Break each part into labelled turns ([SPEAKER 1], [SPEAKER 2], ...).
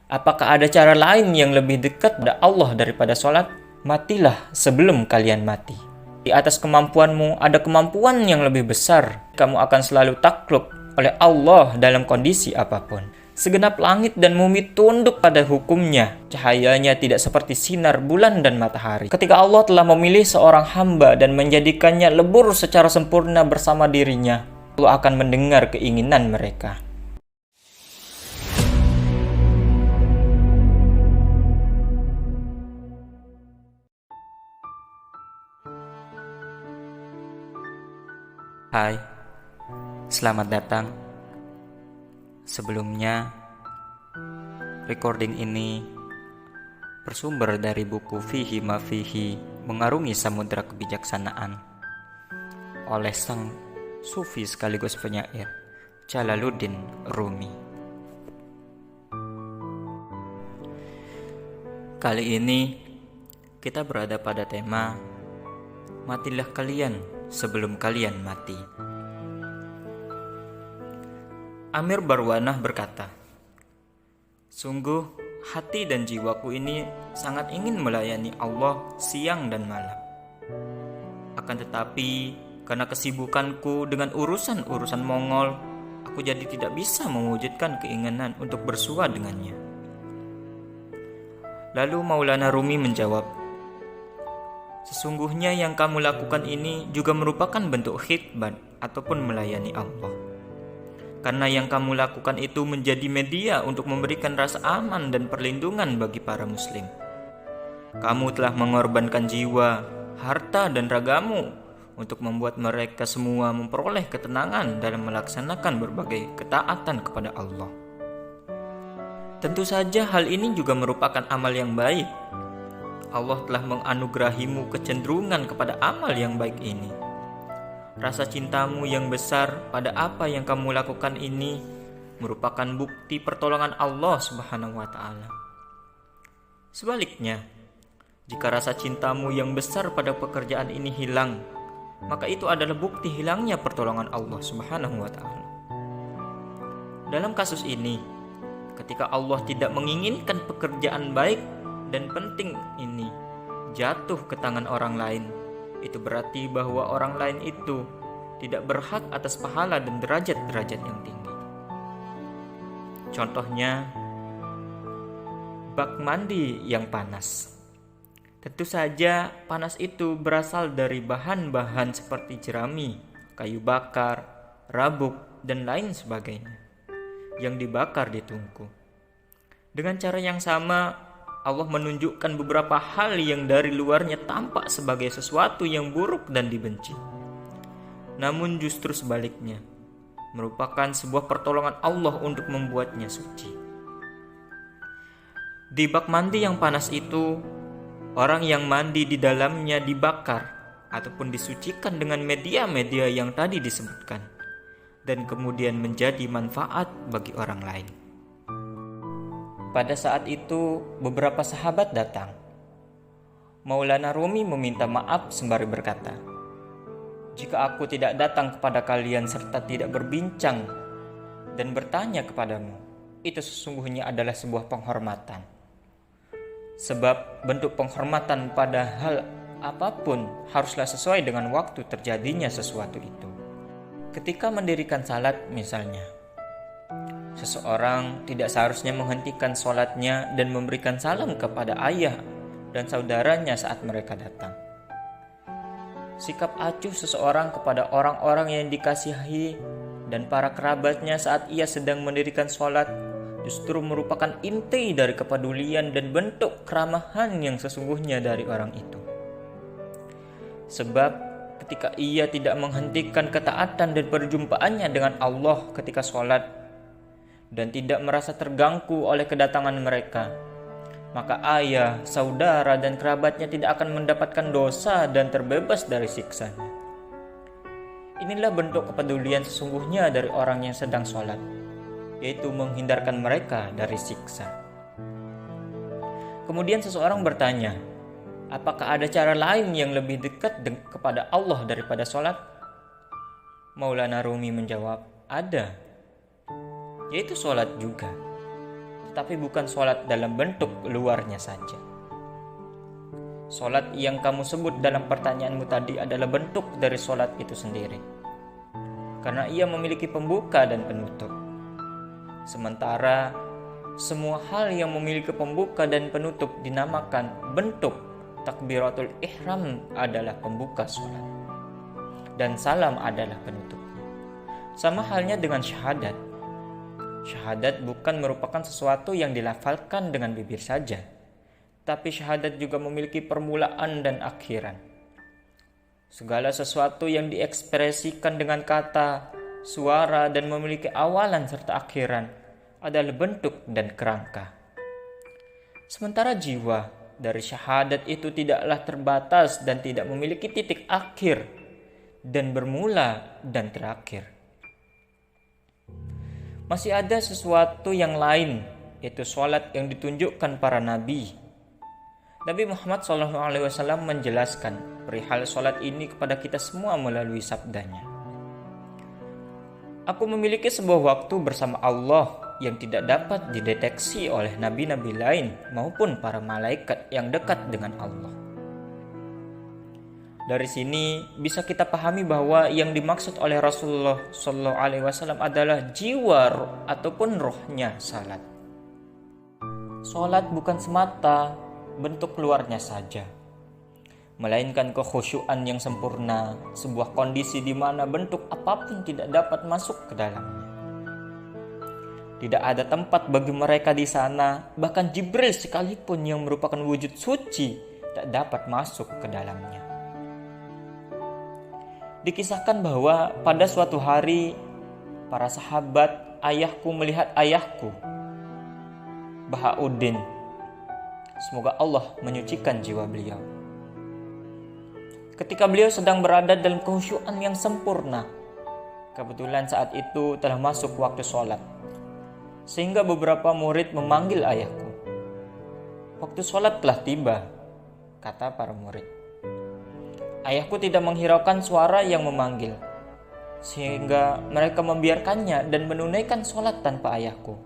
[SPEAKER 1] Apakah ada cara lain yang lebih dekat pada Allah daripada sholat? Matilah sebelum kalian mati. Di atas kemampuanmu ada kemampuan yang lebih besar. Kamu akan selalu takluk oleh Allah dalam kondisi apapun. Segenap langit dan bumi tunduk pada hukumnya. Cahayanya tidak seperti sinar bulan dan matahari. Ketika Allah telah memilih seorang hamba dan menjadikannya lebur secara sempurna bersama dirinya, Allah akan mendengar keinginan mereka. Hai, selamat datang. Sebelumnya, recording ini bersumber dari buku Fihi Ma Fihi, Mengarungi Samudra Kebijaksanaan oleh sang sufi sekaligus penyair Jalaluddin Rumi. Kali ini kita berada pada tema Matilah kalian sebelum kalian mati. Amir Barwanah berkata, "Sungguh hati dan jiwaku ini sangat ingin melayani Allah siang dan malam. Akan tetapi karena kesibukanku dengan urusan-urusan Mongol, aku jadi tidak bisa mewujudkan keinginan untuk bersua dengannya." Lalu Maulana Rumi menjawab, "Sesungguhnya yang kamu lakukan ini juga merupakan bentuk khidmat ataupun melayani Allah. Karena yang kamu lakukan itu menjadi media untuk memberikan rasa aman dan perlindungan bagi para muslim. Kamu telah mengorbankan jiwa, harta dan ragamu untuk membuat mereka semua memperoleh ketenangan dalam melaksanakan berbagai ketaatan kepada Allah. Tentu saja hal ini juga merupakan amal yang baik. Allah telah menganugerahimu kecenderungan kepada amal yang baik ini. Rasa cintamu yang besar pada apa yang kamu lakukan ini merupakan bukti pertolongan Allah Subhanahu wa Ta'ala. Sebaliknya, jika rasa cintamu yang besar pada pekerjaan ini hilang, maka itu adalah bukti hilangnya pertolongan Allah Subhanahu wa Ta'ala. Dalam kasus ini, ketika Allah tidak menginginkan pekerjaan baik dan penting ini jatuh ke tangan orang lain, itu berarti bahwa orang lain itu tidak berhak atas pahala dan derajat-derajat yang tinggi. Contohnya, bak mandi yang panas. Tentu saja panas itu berasal dari bahan-bahan seperti jerami, kayu bakar, rabuk, dan lain sebagainya yang dibakar di tungku. Dengan cara yang sama, Allah menunjukkan beberapa hal yang dari luarnya tampak sebagai sesuatu yang buruk dan dibenci. Namun justru sebaliknya, merupakan sebuah pertolongan Allah untuk membuatnya suci. Di bak mandi yang panas itu, orang yang mandi di dalamnya dibakar ataupun disucikan dengan media-media yang tadi disebutkan, dan kemudian menjadi manfaat bagi orang lain. Pada saat itu, beberapa sahabat datang. Maulana Rumi meminta maaf sembari berkata, "Jika aku tidak datang kepada kalian serta tidak berbincang dan bertanya kepadamu, itu sesungguhnya adalah sebuah penghormatan. Sebab bentuk penghormatan pada hal apapun haruslah sesuai dengan waktu terjadinya sesuatu itu. Ketika mendirikan salat misalnya, seseorang tidak seharusnya menghentikan sholatnya dan memberikan salam kepada ayah dan saudaranya saat mereka datang. Sikap acuh seseorang kepada orang-orang yang dikasihi dan para kerabatnya saat ia sedang mendirikan sholat justru merupakan inti dari kepedulian dan bentuk keramahan yang sesungguhnya dari orang itu. Sebab ketika ia tidak menghentikan ketaatan dan perjumpaannya dengan Allah ketika sholat dan tidak merasa terganggu oleh kedatangan mereka, maka ayah, saudara, dan kerabatnya tidak akan mendapatkan dosa dan terbebas dari siksanya. Inilah bentuk kepedulian sesungguhnya dari orang yang sedang sholat, yaitu menghindarkan mereka dari siksa." Kemudian seseorang bertanya, "Apakah ada cara lain yang lebih dekat kepada Allah daripada sholat?" Maulana Rumi menjawab, "Ada, yaitu sholat juga. tapi bukan sholat dalam bentuk luarnya saja. Sholat yang kamu sebut dalam pertanyaanmu tadi adalah bentuk dari sholat itu sendiri, karena ia memiliki pembuka dan penutup. Sementara semua hal yang memiliki pembuka dan penutup dinamakan bentuk. Takbiratul ihram adalah pembuka sholat, dan salam adalah penutupnya. Sama halnya dengan syahadat. Syahadat bukan merupakan sesuatu yang dilafalkan dengan bibir saja, tapi syahadat juga memiliki permulaan dan akhiran. Segala sesuatu yang diekspresikan dengan kata, suara, dan memiliki awalan serta akhiran adalah bentuk dan kerangka. Sementara jiwa dari syahadat itu tidaklah terbatas dan tidak memiliki titik akhir dan bermula dan terakhir. Masih ada sesuatu yang lain, yaitu sholat yang ditunjukkan para nabi. Nabi Muhammad SAW menjelaskan perihal sholat ini kepada kita semua melalui sabdanya. Aku memiliki sebuah waktu bersama Allah yang tidak dapat dideteksi oleh nabi-nabi lain maupun para malaikat yang dekat dengan Allah. Dari sini bisa kita pahami bahwa yang dimaksud oleh Rasulullah SAW adalah jiwa ataupun rohnya salat. Salat bukan semata bentuk luarnya saja, melainkan kekhusyuan yang sempurna, sebuah kondisi di mana bentuk apapun tidak dapat masuk ke dalamnya. Tidak ada tempat bagi mereka di sana, bahkan Jibril sekalipun yang merupakan wujud suci tak dapat masuk ke dalamnya. Dikisahkan bahwa pada suatu hari para sahabat ayahku melihat ayahku, Bahauddin, semoga Allah menyucikan jiwa beliau. Ketika beliau sedang berada dalam kekhusyuan yang sempurna, kebetulan saat itu telah masuk waktu sholat, sehingga beberapa murid memanggil ayahku. Waktu sholat telah tiba, kata para murid. Ayahku tidak menghiraukan suara yang memanggil, sehingga mereka membiarkannya dan menunaikan sholat tanpa ayahku.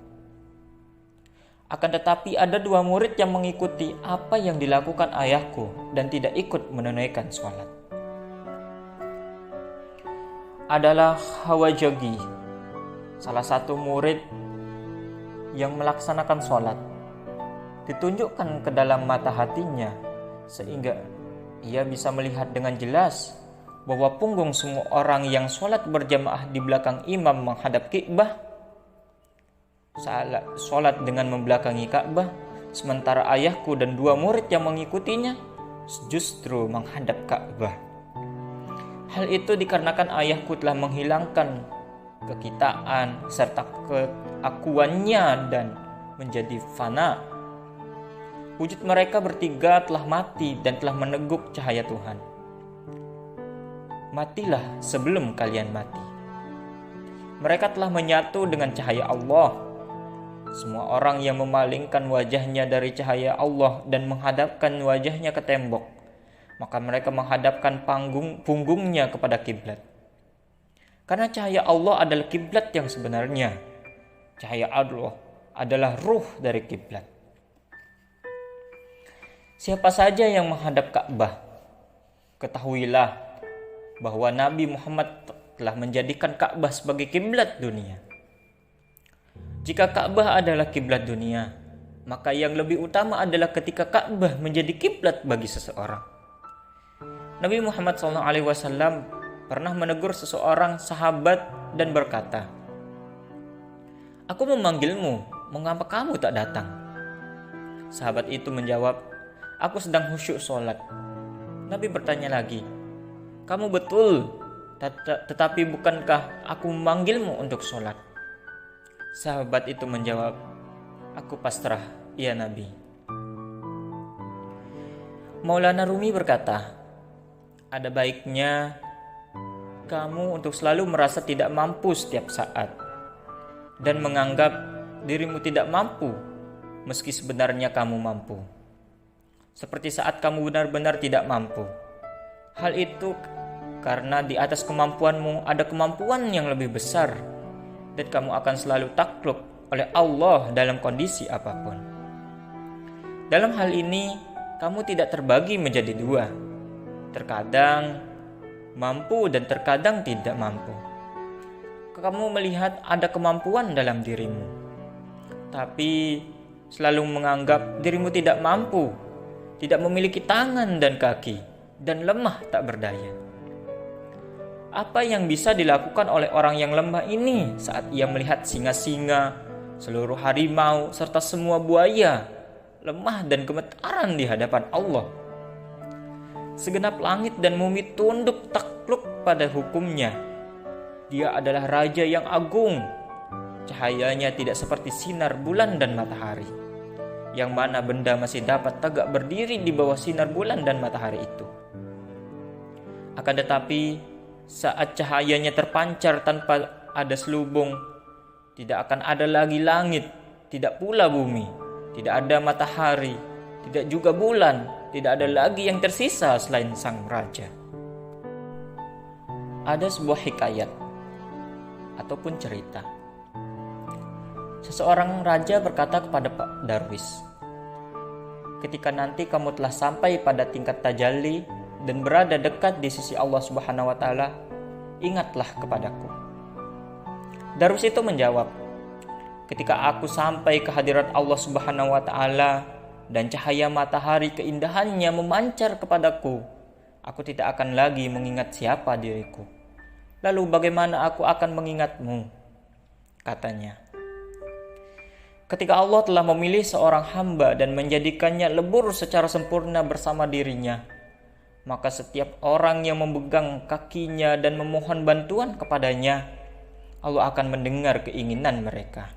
[SPEAKER 1] Akan tetapi ada dua murid yang mengikuti apa yang dilakukan ayahku dan tidak ikut menunaikan sholat. Adalah Hawajagi, salah satu murid yang melaksanakan sholat. Ditunjukkan ke dalam mata hatinya sehingga ia bisa melihat dengan jelas bahwa punggung semua orang yang sholat berjamaah di belakang imam menghadap Ka'bah, sholat dengan membelakangi Ka'bah, sementara ayahku dan dua murid yang mengikutinya justru menghadap Ka'bah. Hal itu dikarenakan ayahku telah menghilangkan kekitaan serta keakuannya dan menjadi fana. Wujud mereka bertiga telah mati dan telah meneguk cahaya Tuhan. Matilah sebelum kalian mati. Mereka telah menyatu dengan cahaya Allah. Semua orang yang memalingkan wajahnya dari cahaya Allah dan menghadapkan wajahnya ke tembok, maka mereka menghadapkan punggungnya kepada kiblat. Karena cahaya Allah adalah kiblat yang sebenarnya. Cahaya Allah adalah ruh dari kiblat. Siapa saja yang menghadap Ka'bah, ketahuilah bahwa Nabi Muhammad telah menjadikan Ka'bah sebagai kiblat dunia. Jika Ka'bah adalah kiblat dunia, maka yang lebih utama adalah ketika Ka'bah menjadi kiblat bagi seseorang. Nabi Muhammad SAW pernah menegur seseorang sahabat dan berkata, "Aku memanggilmu, mengapa kamu tak datang?" Sahabat itu menjawab, "Aku sedang khusyuk sholat." Nabi bertanya lagi, "Kamu betul, tetapi bukankah aku memanggilmu untuk sholat?" Sahabat itu menjawab, "Aku pasrah, ya Nabi." Maulana Rumi berkata, "Ada baiknya kamu untuk selalu merasa tidak mampu setiap saat dan menganggap dirimu tidak mampu meski sebenarnya kamu mampu. Seperti saat kamu benar-benar tidak mampu. Hal itu karena di atas kemampuanmu ada kemampuan yang lebih besar dan kamu akan selalu takluk oleh Allah dalam kondisi apapun. Dalam hal ini, kamu tidak terbagi menjadi dua. Terkadang mampu dan terkadang tidak mampu. Kamu melihat ada kemampuan dalam dirimu, tapi selalu menganggap dirimu tidak mampu, tidak memiliki tangan dan kaki, dan lemah tak berdaya. Apa yang bisa dilakukan oleh orang yang lemah ini saat ia melihat singa-singa, seluruh harimau, serta semua buaya lemah dan gemetaran di hadapan Allah? Segenap langit dan bumi tunduk takluk pada hukumnya. Dia adalah raja yang agung. Cahayanya tidak seperti sinar bulan dan matahari, yang mana benda masih dapat tegak berdiri di bawah sinar bulan dan matahari itu. Akan tetapi, saat cahayanya terpancar tanpa ada selubung, tidak akan ada lagi langit, tidak pula bumi. Tidak ada matahari, tidak juga bulan, tidak ada lagi yang tersisa selain sang raja. Ada sebuah hikayat ataupun cerita. Seseorang raja berkata kepada Pak Darwis, "Ketika nanti kamu telah sampai pada tingkat tajalli dan berada dekat di sisi Allah Subhanahu wa taala, ingatlah kepadaku." Darwis itu menjawab, "Ketika aku sampai ke hadirat Allah Subhanahu wa taala dan cahaya matahari keindahannya memancar kepadaku, aku tidak akan lagi mengingat siapa diriku. Lalu bagaimana aku akan mengingatmu?" katanya. Ketika Allah telah memilih seorang hamba dan menjadikannya lebur secara sempurna bersama dirinya, maka setiap orang yang memegang kakinya dan memohon bantuan kepadanya, Allah akan mendengar keinginan mereka.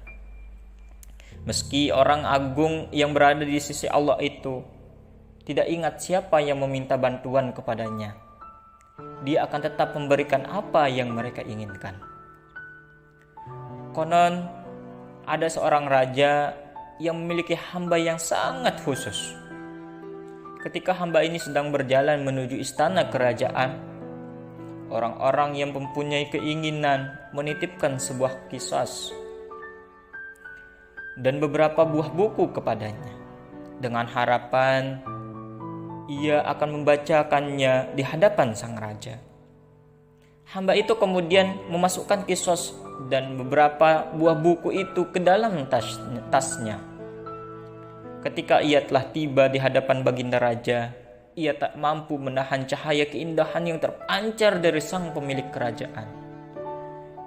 [SPEAKER 1] Meski orang agung yang berada di sisi Allah itu tidak ingat siapa yang meminta bantuan kepadanya, Dia akan tetap memberikan apa yang mereka inginkan. Konon, ada seorang raja yang memiliki hamba yang sangat khusus. Ketika hamba ini sedang berjalan menuju istana kerajaan, orang-orang yang mempunyai keinginan menitipkan sebuah qisas dan beberapa buah buku kepadanya dengan harapan ia akan membacakannya di hadapan sang raja. Hamba itu kemudian memasukkan qisas dan beberapa buah buku itu ke dalam tasnya. Ketika ia telah tiba di hadapan baginda raja, ia tak mampu menahan cahaya keindahan yang terpancar dari sang pemilik kerajaan.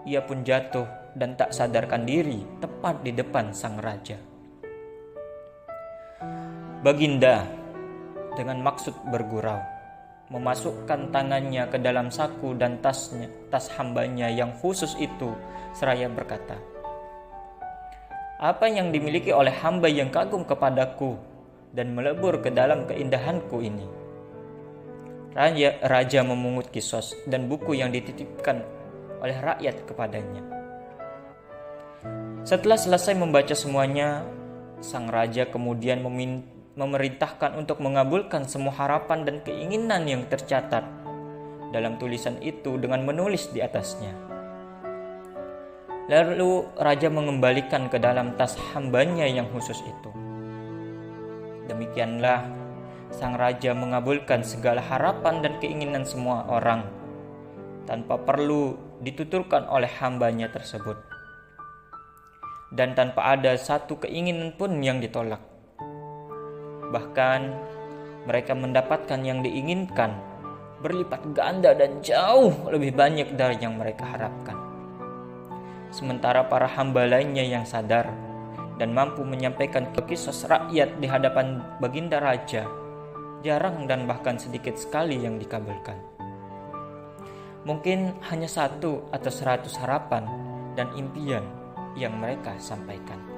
[SPEAKER 1] Ia pun jatuh dan tak sadarkan diri tepat di depan sang raja. Baginda dengan maksud bergurau memasukkan tangannya ke dalam saku dan tas hambanya yang khusus itu seraya berkata, "Apa yang dimiliki oleh hamba yang kagum kepadaku dan melebur ke dalam keindahanku ini?" Raja memungut qisas dan buku yang dititipkan oleh rakyat kepadanya. Setelah selesai membaca semuanya, sang raja kemudian memerintahkan untuk mengabulkan semua harapan dan keinginan yang tercatat dalam tulisan itu dengan menulis di atasnya. Lalu raja mengembalikan ke dalam tas hambanya yang khusus itu. Demikianlah sang raja mengabulkan segala harapan dan keinginan semua orang tanpa perlu dituturkan oleh hambanya tersebut, dan tanpa ada satu keinginan pun yang ditolak. Bahkan mereka mendapatkan yang diinginkan berlipat ganda dan jauh lebih banyak dari yang mereka harapkan. Sementara para hamba lainnya yang sadar dan mampu menyampaikan kisah rakyat di hadapan baginda raja, jarang dan bahkan sedikit sekali yang dikabulkan. Mungkin hanya 1 atau 100 harapan dan impian yang mereka sampaikan.